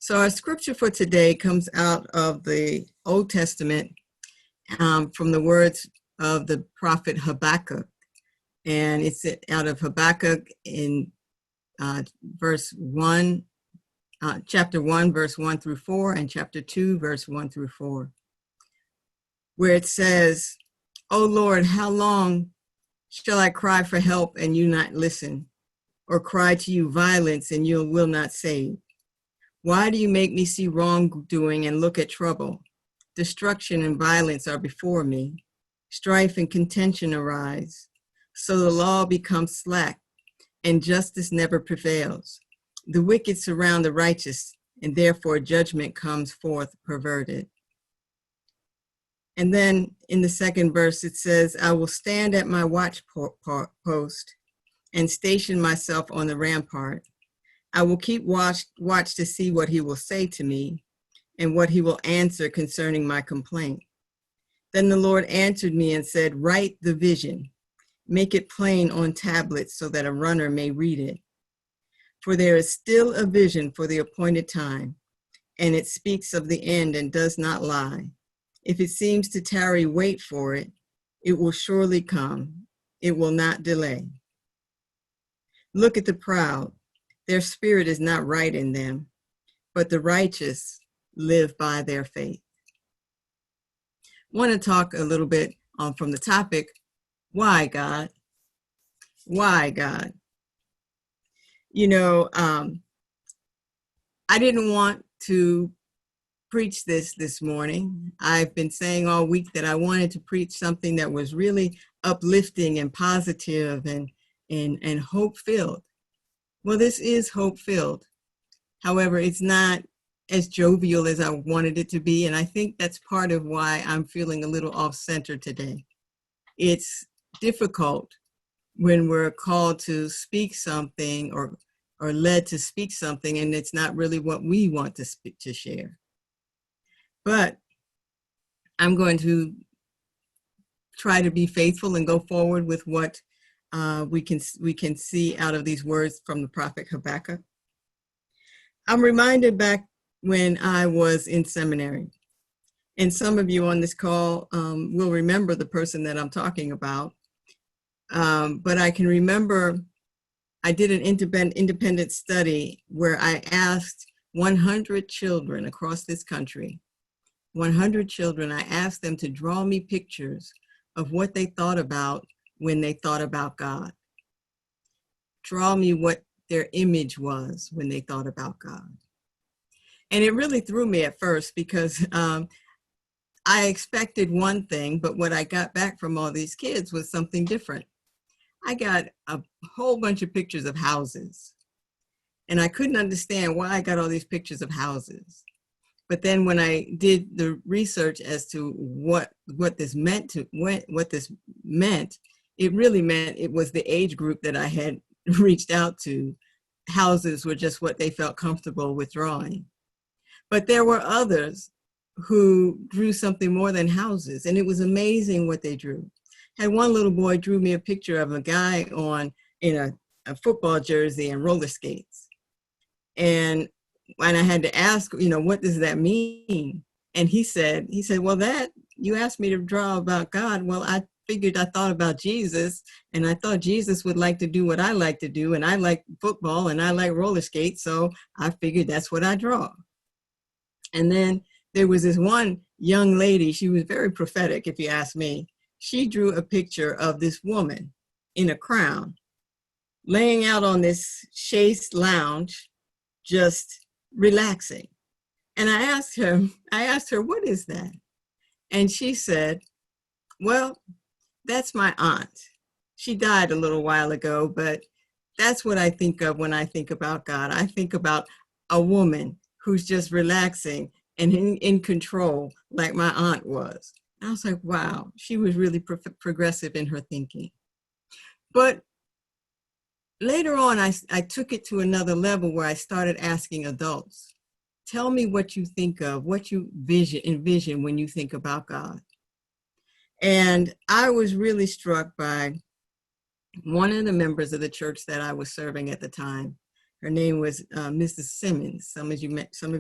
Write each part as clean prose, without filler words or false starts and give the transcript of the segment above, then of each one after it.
So our scripture for today comes out of the Old Testament from the words of the prophet Habakkuk. And it's out of Habakkuk in verse 1, chapter 1, verse 1 through 4, and chapter 2, verse 1 through 4, where it says, "O Lord, how long shall I cry for help and you not listen, or cry to you violence and you will not save? Why do you make me see wrongdoing and look at trouble? Destruction and violence are before me. Strife and contention arise. So the law becomes slack and justice never prevails. The wicked surround the righteous, and therefore judgment comes forth perverted." And then in the second verse, it says, "I will stand at my watch post and station myself on the rampart. I will keep watch to see what he will say to me and what he will answer concerning my complaint." Then the Lord answered me and said, "Write the vision, make it plain on tablets so that a runner may read it. For there is still a vision for the appointed time, and it speaks of the end and does not lie. If it seems to tarry, wait for it. It will surely come. It will not delay. Look at the proud. Their spirit is not right in them, but the righteous live by their faith." I want to talk a little bit from the topic, why God? Why God? You know, I didn't want to preach this morning. I've been saying all week that I wanted to preach something that was really uplifting and positive and hope-filled. Well, this is hope-filled. However, it's not as jovial as I wanted it to be, and I think that's part of why I'm feeling a little off-center today. It's difficult when we're called to speak something or led to speak something, and it's not really what we want to share. But I'm going to try to be faithful and go forward with what we can see out of these words from the prophet Habakkuk. I'm reminded back when I was in seminary, and some of you on this call will remember the person that I'm talking about. But I can remember I did an independent study where I asked 100 children across this country, 100 children, I asked them to draw me pictures of what they thought about when they thought about God. Draw me what their image was when they thought about God. And it really threw me at first because I expected one thing, but what I got back from all these kids was something different. I got a whole bunch of pictures of houses, and I couldn't understand why I got all these pictures of houses. But then when I did the research as to what this meant, it really meant it was the age group that I had reached out to. Houses were just what they felt comfortable with drawing. But there were others who drew something more than houses, and it was amazing what they drew. Had one little boy drew me a picture of a guy in a football jersey and roller skates. And I had to ask, what does that mean? And he said, well, that you asked me to draw about God. Well, I thought about Jesus, and I thought Jesus would like to do what I like to do, and I like football and I like roller skates, so I figured that's what I draw. And then there was this one young lady, she was very prophetic, if you ask me. She drew a picture of this woman in a crown, laying out on this chaise lounge, just relaxing. And I asked her, what is that? And she said, well, that's my aunt. She died a little while ago, but that's what I think of when I think about God. I think about a woman who's just relaxing and in control like my aunt was. And I was like, wow, she was really progressive in her thinking. But later on, I took it to another level where I started asking adults, tell me what you think of, what you envision when you think about God. And I was really struck by one of the members of the church that I was serving at the time. Her name was Mrs. Simmons. Some of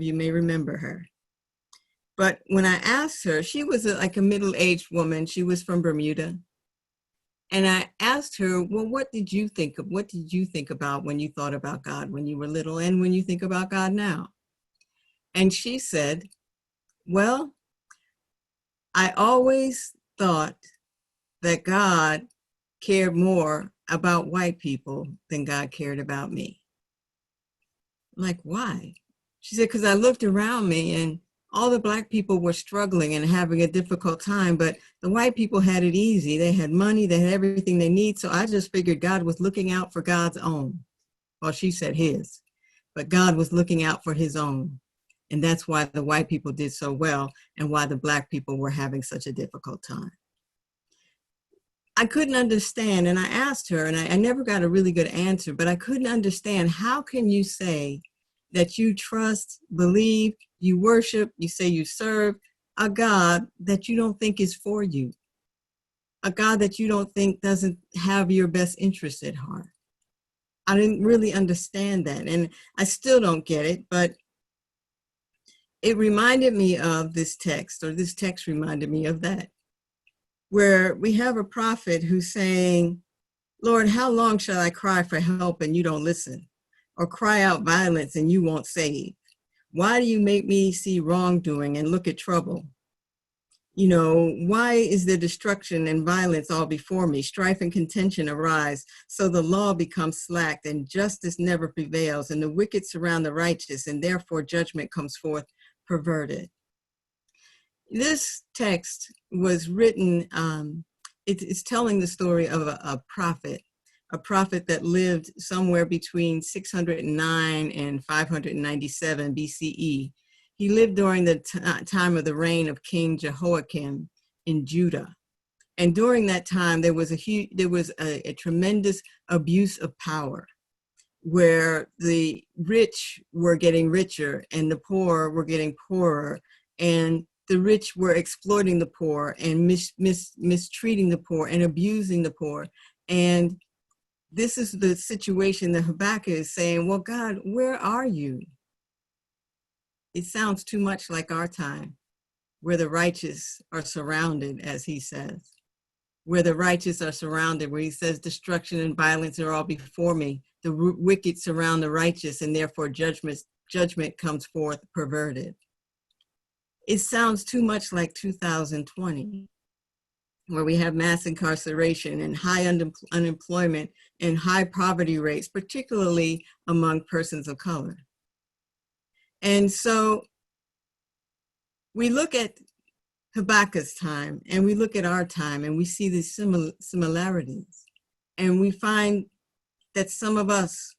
you may remember her. But when I asked her, she was like a middle-aged woman. She was from Bermuda. And I asked her, well, what did you think about when you thought about God when you were little and when you think about God now? And she said, well, I always thought that God cared more about white people than God cared about me. I'm like, why? She said, because I looked around me and all the Black people were struggling and having a difficult time, but the white people had it easy. They had money, they had everything they need. So I just figured God was looking out for God's own. Well, she said his, but God was looking out for his own. And that's why the white people did so well and why the Black people were having such a difficult time. I couldn't understand, and I asked her, and I never got a really good answer, but I couldn't understand, how can you say that you trust, believe, you worship, you say you serve a God that you don't think is for you, a God that you don't think doesn't have your best interest at heart? I didn't really understand that, and I still don't get it, but it reminded me of this text, or this text reminded me of that, where we have a prophet who's saying, Lord, how long shall I cry for help and you don't listen, or cry out violence and you won't save? Why do you make me see wrongdoing and look at trouble? You know, why is there destruction and violence all before me? Strife and contention arise, so the law becomes slack and justice never prevails, and the wicked surround the righteous, and therefore judgment comes forth perverted. This text was written, it's telling the story of a prophet that lived somewhere between 609 and 597 BCE. He lived during the time of the reign of King Jehoiakim in Judah. And during that time, there was a tremendous abuse of power, where the rich were getting richer and the poor were getting poorer, and the rich were exploiting the poor and mistreating the poor and abusing the poor. And this is the situation that Habakkuk is saying, well, God, where are you? It sounds too much like our time, where the righteous are surrounded, as he says, where the righteous are surrounded, where he says destruction and violence are all before me. The wicked surround the righteous, and therefore judgment comes forth perverted. It sounds too much like 2020, where we have mass incarceration and high unemployment and high poverty rates, particularly among persons of color. And so we look at Habakkuk's time and we look at our time and we see these similarities. And we find that some of us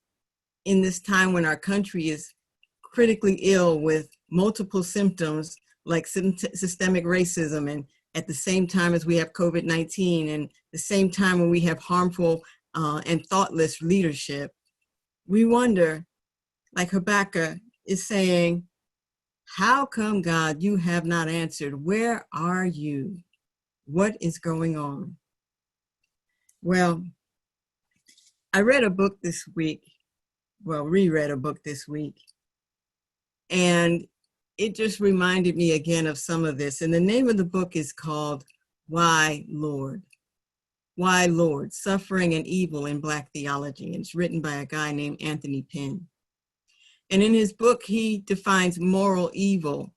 in this time when our country is critically ill with multiple symptoms like systemic racism, and at the same time as we have COVID-19, and the same time when we have harmful and thoughtless leadership, we wonder, like Habakkuk is saying, how come, God, you have not answered? Where are you? What is going on? Well, I read a book this week, reread a book this week, and it just reminded me again of some of this. And the name of the book is called Why, Lord? Why, Lord? Suffering and Evil in Black Theology. And it's written by a guy named Anthony Penn. And in his book, he defines moral evil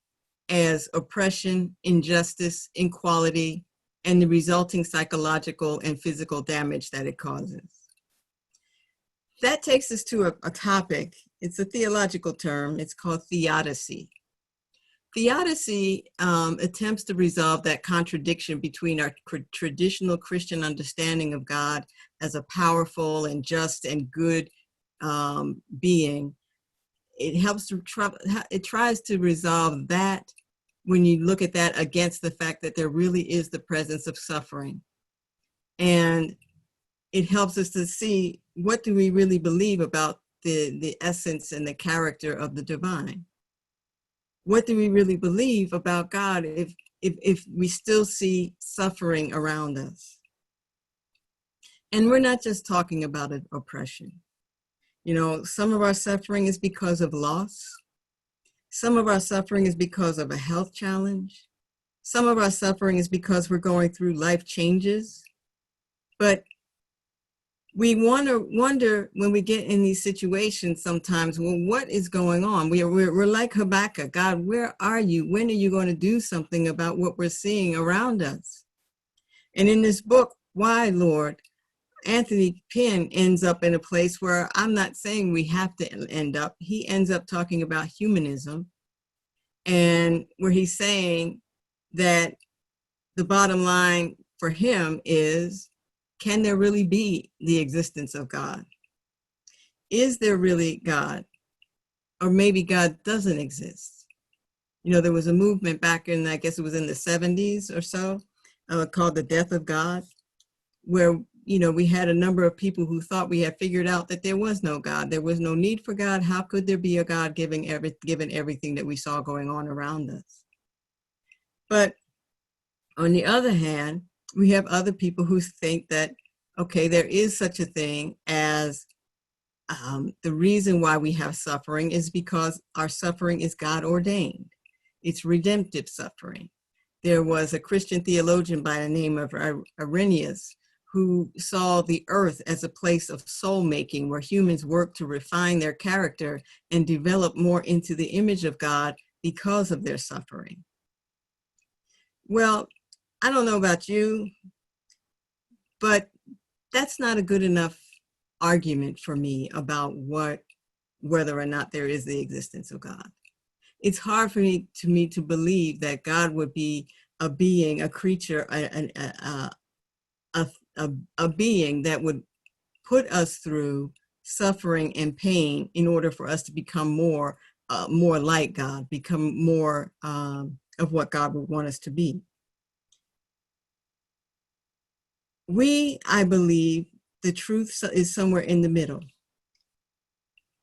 as oppression, injustice, inequality, and the resulting psychological and physical damage that it causes. That takes us to a topic. It's a theological term. It's called theodicy. Theodicy attempts to resolve that contradiction between our traditional Christian understanding of God as a powerful and just and good being. It tries to resolve that when you look at that against the fact that there really is the presence of suffering. And it helps us to see, what do we really believe about the essence and the character of the divine? What do we really believe about God if we still see suffering around us? And we're not just talking about oppression. Some of our suffering is because of loss. Some of our suffering is because of a health challenge. Some of our suffering is because we're going through life changes. But we wonder when we get in these situations sometimes, well, what is going on? We're like Habakkuk. God, where are you? When are you going to do something about what we're seeing around us? And in this book, Why, Lord? Anthony Penn ends up in a place where I'm not saying we have to end up. He ends up talking about humanism, and where he's saying that the bottom line for him is, can there really be the existence of God? Is there really God? Or maybe God doesn't exist. There was a movement back in, I guess it was in the 70s or so, called the Death of God, where we had a number of people who thought we had figured out that there was no God. There was no need for God. How could there be a God given everything that we saw going on around us? But on the other hand, we have other people who think that, okay, there is such a thing as the reason why we have suffering is because our suffering is God ordained. It's redemptive suffering. There was a Christian theologian by the name of Irenaeus who saw the earth as a place of soul making, where humans work to refine their character and develop more into the image of God because of their suffering. Well, I don't know about you, but that's not a good enough argument for me about whether or not there is the existence of God. It's hard for me to believe that God would be a being, a creature, a being that would put us through suffering and pain in order for us to become more like God, become more of what God would want us to be. I believe the truth is somewhere in the middle.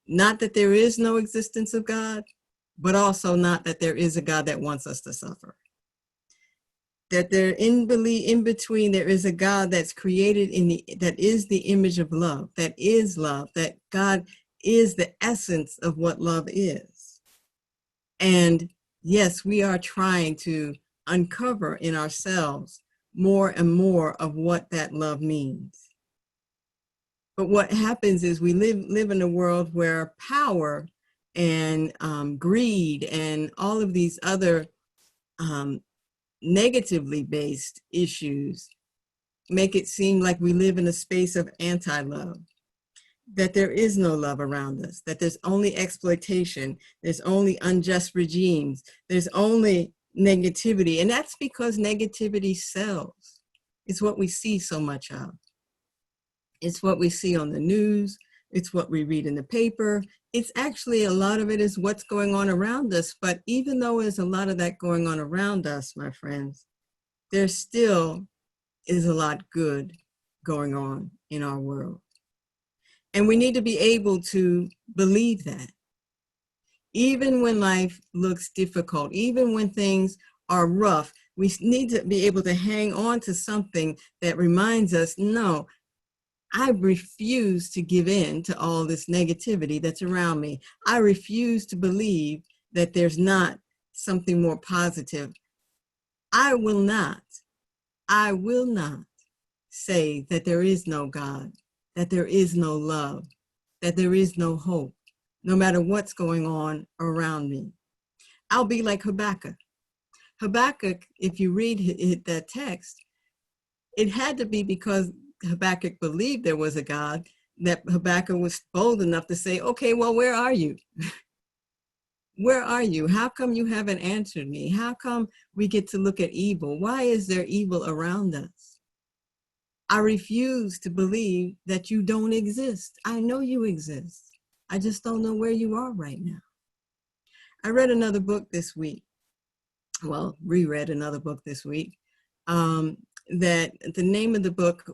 Not that there is no existence of God, but also not that there is a God that wants us to suffer. That there in between there is a God that's created that is the image of love, that is love, that God is the essence of what love is. And yes, we are trying to uncover in ourselves more and more of what that love means. But what happens is we live in a world where power and greed and all of these other negatively based issues make it seem like we live in a space of anti-love, that there is no love around us, that there's only exploitation, there's only unjust regimes, there's only negativity. And that's because negativity sells. It's what we see so much of. It's what we see on the news. It's what we read in the paper. It's actually, a lot of it is what's going on around us. But even though there's a lot of that going on around us, my friends, there still is a lot good going on in our world. And we need to be able to believe that. Even when life looks difficult, even when things are rough, we need to be able to hang on to something that reminds us, no, I refuse to give in to all this negativity that's around me. I refuse to believe that there's not something more positive. I will not say that there is no God, that there is no love, that there is no hope, no matter what's going on around me. I'll be like Habakkuk. Habakkuk, if you read that text, it had to be because Habakkuk believed there was a God that Habakkuk was bold enough to say, okay, well, where are you? Where are you? How come you haven't answered me? How come we get to look at evil? Why is there evil around us? I refuse to believe that you don't exist. I know you exist. I just don't know where you are right now. I read another book this week. Well, reread another book this week. That the name of the book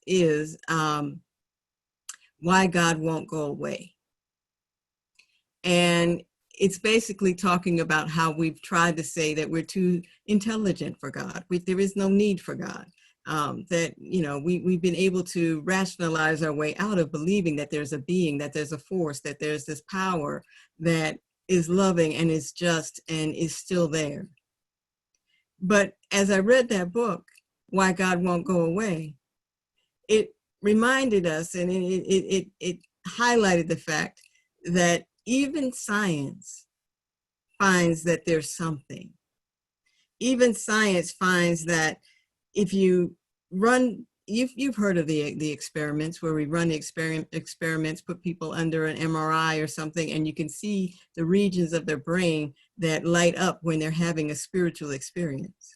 is Why God Won't Go Away. And it's basically talking about how we've tried to say that we're too intelligent for God. There is no need for God. that, you know, we've been able to rationalize our way out of believing that there's a being, that there's a force, that there's this power that is loving and is just and is still there. But as I read that book, Why God Won't Go Away, it reminded us, and it highlighted the fact that even science finds that there's something. Even science finds that if you run, you've heard of the experiments where we run the experiments, put people under an MRI or something, and you can see the regions of their brain that light up when they're having a spiritual experience.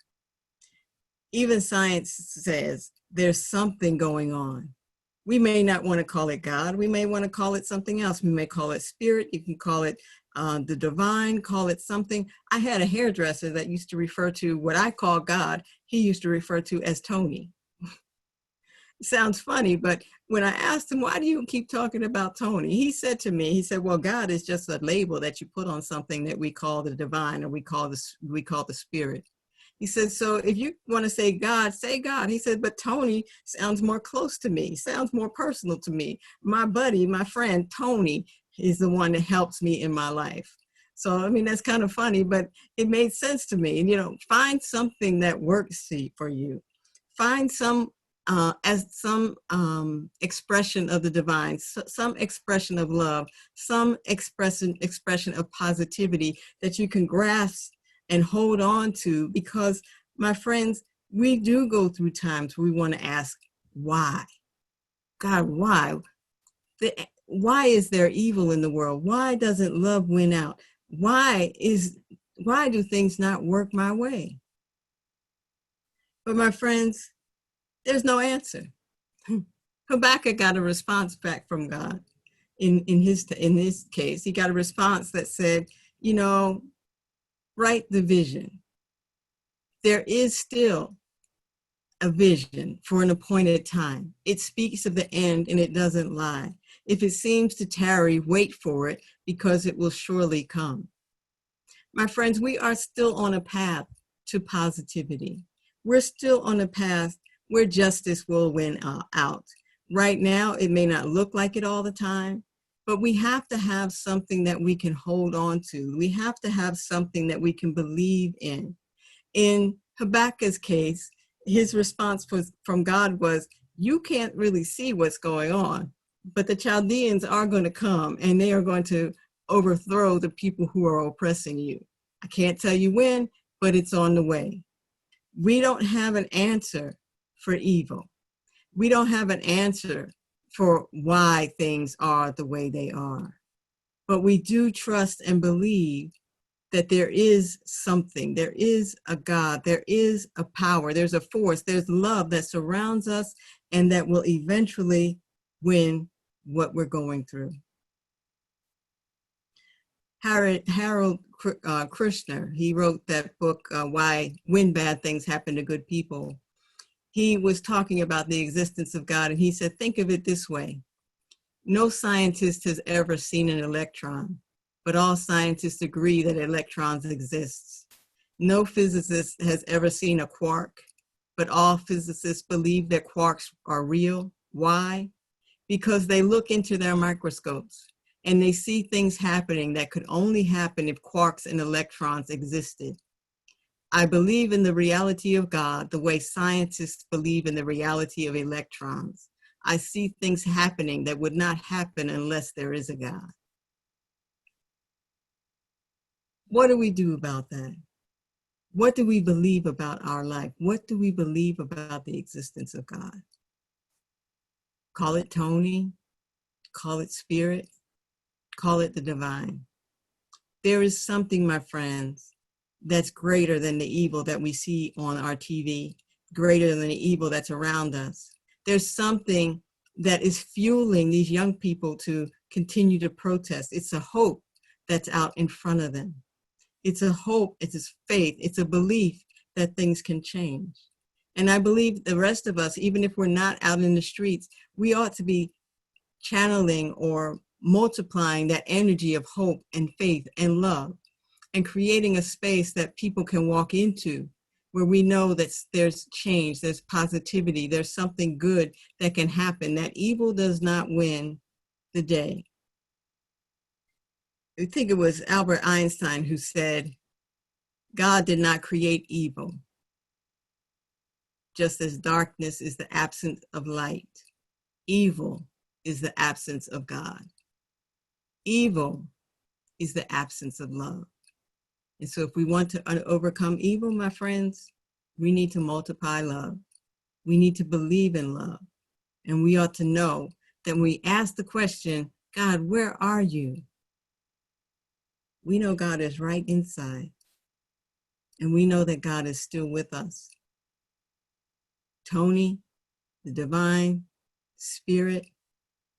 Even science says there's something going on. We may not want to call it God. We may want to call it something else. We may call it spirit. You can call it the divine, call it something. I had a hairdresser that used to refer to what I call God, he used to refer to as Tony. It sounds funny, but when I asked him, why do you keep talking about Tony? He said to me, he said, well, God is just a label that you put on something that we call the divine, or we call the spirit. He said, so if you want to say God, say God. He said, but Tony sounds more close to me, sounds more personal to me. My buddy, my friend, Tony, is the one that helps me in my life. So, I mean, that's kind of funny, but it made sense to me. And, you know, find something that works for you. Find some expression of the divine, some expression of love, some expression of positivity that you can grasp and hold on to, because, my friends, we do go through times where we want to ask, why? God, why? Why is there evil in the world? Why doesn't love win out? Why do things not work my way? But my friends, there's no answer. Habakkuk got a response back from God. In this case, he got a response that said, you know, write the vision. There is still a vision for an appointed time. It speaks of the end and it doesn't lie. If it seems to tarry, wait for it, because it will surely come. My friends, we are still on a path to positivity. We're still on a path where justice will win out. Right now, it may not look like it all the time, but we have to have something that we can hold on to. We have to have something that we can believe in. In Habakkuk's case, his response from God was, you can't really see what's going on, but the Chaldeans are going to come and they are going to overthrow the people who are oppressing you. I can't tell you when, but it's on the way. We don't have an answer for evil. We don't have an answer for why things are the way they are. But we do trust and believe that there is something, there is a God, there is a power, there's a force, there's love that surrounds us and that will eventually win what we're going through. Harold Kushner, he wrote that book, When Bad Things Happen to Good People. He was talking about the existence of God, and he said, think of it this way. No scientist has ever seen an electron, but all scientists agree that electrons exist. No physicist has ever seen a quark, but all physicists believe that quarks are real. Why? Because they look into their microscopes and they see things happening that could only happen if quarks and electrons existed. I believe in the reality of God the way scientists believe in the reality of electrons. I see things happening that would not happen unless there is a God. What do we do about that? What do we believe about our life? What do we believe about the existence of God? Call it Tony, call it spirit, call it the divine. There is something, my friends, that's greater than the evil that we see on our TV, greater than the evil that's around us. There's something that is fueling these young people to continue to protest. It's a hope that's out in front of them. It's a hope, it's a faith, it's a belief that things can change. And I believe the rest of us, even if we're not out in the streets, we ought to be channeling or multiplying that energy of hope and faith and love, and creating a space that people can walk into where we know that there's change, there's positivity, there's something good that can happen, that evil does not win the day. I think it was Albert Einstein who said, God did not create evil, just as darkness is the absence of light. Evil is the absence of God. Evil is the absence of love. And so if we want to overcome evil, my friends, we need to multiply love. We need to believe in love. And we ought to know that when we ask the question, God, where are you? We know God is right inside. And we know that God is still with us. Tony, the divine, spirit,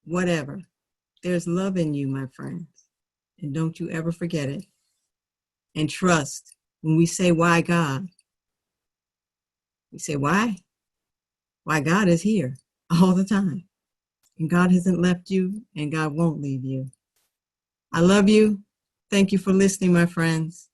whatever. There's love in you, my friends. And don't you ever forget it. And trust. When we say, why God? We say, why? Why God is here all the time. And God hasn't left you, and God won't leave you. I love you. Thank you for listening, my friends.